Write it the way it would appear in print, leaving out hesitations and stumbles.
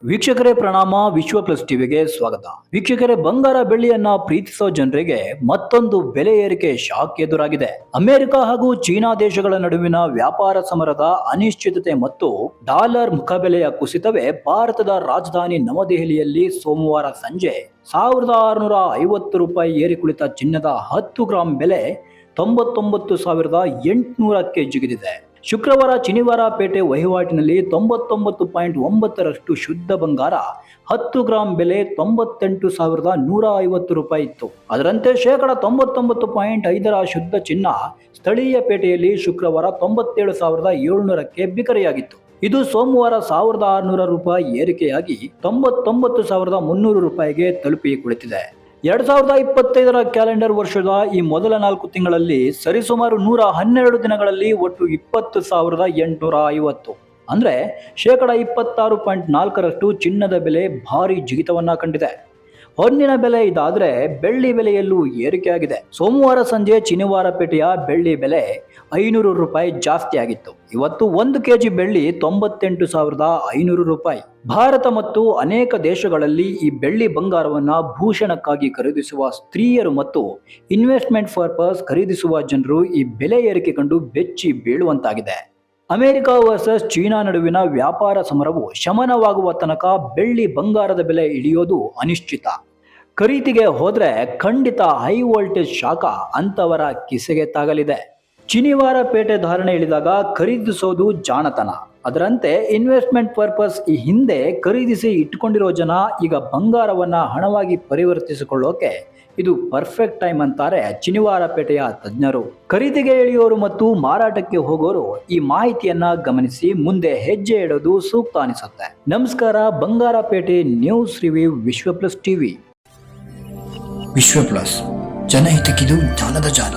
ವೀಕ್ಷಕರೇ ಪ್ರಣಾಮ. ವಿಶ್ವ ಪ್ಲಸ್ ಟಿವಿಗೆ ಸ್ವಾಗತ. ವೀಕ್ಷಕರೇ, ಬಂಗಾರ ಬೆಳ್ಳಿಯನ್ನ ಪ್ರೀತಿಸೋ ಜನರಿಗೆ ಮತ್ತೊಂದು ಬೆಲೆ ಏರಿಕೆ ಶಾಕ್ ಎದುರಾಗಿದೆ. ಅಮೆರಿಕ ಹಾಗೂ ಚೀನಾ ದೇಶಗಳ ನಡುವಿನ ವ್ಯಾಪಾರ ಸಮರದ ಅನಿಶ್ಚಿತತೆ ಮತ್ತು ಡಾಲರ್ ಮುಖಬೆಲೆಯ ಕುಸಿತವೇ ಭಾರತದ ರಾಜಧಾನಿ ನವದೆಹಲಿಯಲ್ಲಿ ಸೋಮವಾರ ಸಂಜೆ ₹1650 ಏರಿ ಕುಳಿತ ಚಿನ್ನದ 10 ಗ್ರಾಂ ಬೆಲೆ 99,800ಕ್ಕೆ ಜಿಗಿದಿದೆ. ಶುಕ್ರವಾರ ಶನಿವಾರ ಪೇಟೆ ವಹಿವಾಟಿನಲ್ಲಿ 99.9ರಷ್ಟು ಶುದ್ಧ ಬಂಗಾರ 10 ಗ್ರಾಂ ಬೆಲೆ ₹98,150 ಇತ್ತು. ಅದರಂತೆ ಶೇಕಡ 99.5ರ ಶುದ್ಧ ಚಿನ್ನ ಸ್ಥಳೀಯ ಪೇಟೆಯಲ್ಲಿ ಶುಕ್ರವಾರ 97,700ಕ್ಕೆ ಬಿಕರಿಯಾಗಿತ್ತು. ಇದು ಸೋಮವಾರ ₹1,600 ಏರಿಕೆಯಾಗಿ ₹99,300ಗೆ ತಲುಪಿ ಕುಳಿತಿದೆ. 2025ರ ಕ್ಯಾಲೆಂಡರ್ ವರ್ಷದ ಈ ಮೊದಲ 4 ತಿಂಗಳಲ್ಲಿ ಸರಿಸುಮಾರು 112 ದಿನಗಳಲ್ಲಿ ಒಟ್ಟು 20,850 ಅಂದ್ರೆ ಶೇಕಡ 26.4ರಷ್ಟು ಚಿನ್ನದ ಬೆಲೆ ಭಾರಿ ಜಿಗಿತವನ್ನ ಕಂಡಿದೆ. ಹೊನ್ನಿನ ಬೆಲೆ ಇದಾದ್ರೆ ಬೆಳ್ಳಿ ಬೆಲೆಯಲ್ಲೂ ಏರಿಕೆಯಾಗಿದೆ. ಸೋಮವಾರ ಸಂಜೆ ಶನಿವಾರ ಪೇಟೆಯ ಬೆಳ್ಳಿ ಬೆಲೆ ₹500 ಜಾಸ್ತಿ ಆಗಿತ್ತು. ಇವತ್ತು 1 ಕೆಜಿ ಬೆಳ್ಳಿ ₹98,500. ಭಾರತ ಮತ್ತು ಅನೇಕ ದೇಶಗಳಲ್ಲಿ ಈ ಬೆಳ್ಳಿ ಬಂಗಾರವನ್ನ ಭೂಷಣಕ್ಕಾಗಿ ಖರೀದಿಸುವ ಸ್ತ್ರೀಯರು ಮತ್ತು ಇನ್ವೆಸ್ಟ್ಮೆಂಟ್ ಪರ್ಪಸ್ ಖರೀದಿಸುವ ಜನರು ಈ ಬೆಲೆ ಏರಿಕೆ ಕಂಡು ಬೆಚ್ಚಿ ಬೀಳುವಂತಾಗಿದೆ. ಅಮೆರಿಕ ವರ್ಸಸ್ ಚೀನಾ ನಡುವಿನ ವ್ಯಾಪಾರ ಸಮರವು ಶಮನವಾಗುವ ತನಕ ಬೆಳ್ಳಿ ಬಂಗಾರದ ಬೆಲೆ ಇಳಿಯೋದು ಅನಿಶ್ಚಿತ. ಖರೀದಿಗೆ ಹೋದ್ರೆ ಖಂಡಿತ ಹೈ ವೋಲ್ಟೇಜ್ ಶಾಖ ಅಂತವರ ಕಿಸೆಗೆ ತಾಗಲಿದೆ. ಶನಿವಾರ ಪೇಟೆ ಧಾರಣೆ ಇಳಿದಾಗ ಖರೀದಿಸೋದು ಜಾಣತನ. ಅದರಂತೆ ಇನ್ವೆಸ್ಟ್ಮೆಂಟ್ ಪರ್ಪಸ್ ಈ ಹಿಂದೆ ಖರೀದಿಸಿ ಇಟ್ಟುಕೊಂಡಿರೋ ಜನ ಈಗ ಬಂಗಾರವನ್ನ ಹಣವಾಗಿ ಪರಿವರ್ತಿಸಿಕೊಳ್ಳೋಕೆ ಇದು ಪರ್ಫೆಕ್ಟ್ ಟೈಮ್ ಅಂತಾರೆ ಶನಿವಾರ ಪೇಟೆಯ ತಜ್ಞರು. ಖರೀದಿಗೆ ಇಳಿಯೋರು ಮತ್ತು ಮಾರಾಟಕ್ಕೆ ಹೋಗೋರು ಈ ಮಾಹಿತಿಯನ್ನ ಗಮನಿಸಿ ಮುಂದೆ ಹೆಜ್ಜೆ ಇಡೋದು ಸೂಕ್ತ ಅನಿಸುತ್ತೆ. ನಮಸ್ಕಾರ. ಬಂಗಾರ ಪೇಟೆ ನ್ಯೂಸ್ ರಿವ್ಯೂ ವಿಶ್ವ ಪ್ಲಸ್ ಟಿವಿ. ವಿಶ್ವ ಪ್ಲಸ್, ಜನಹಿತಕ್ಕಿದು ಜ್ಞಾನದ ಜಾಲ.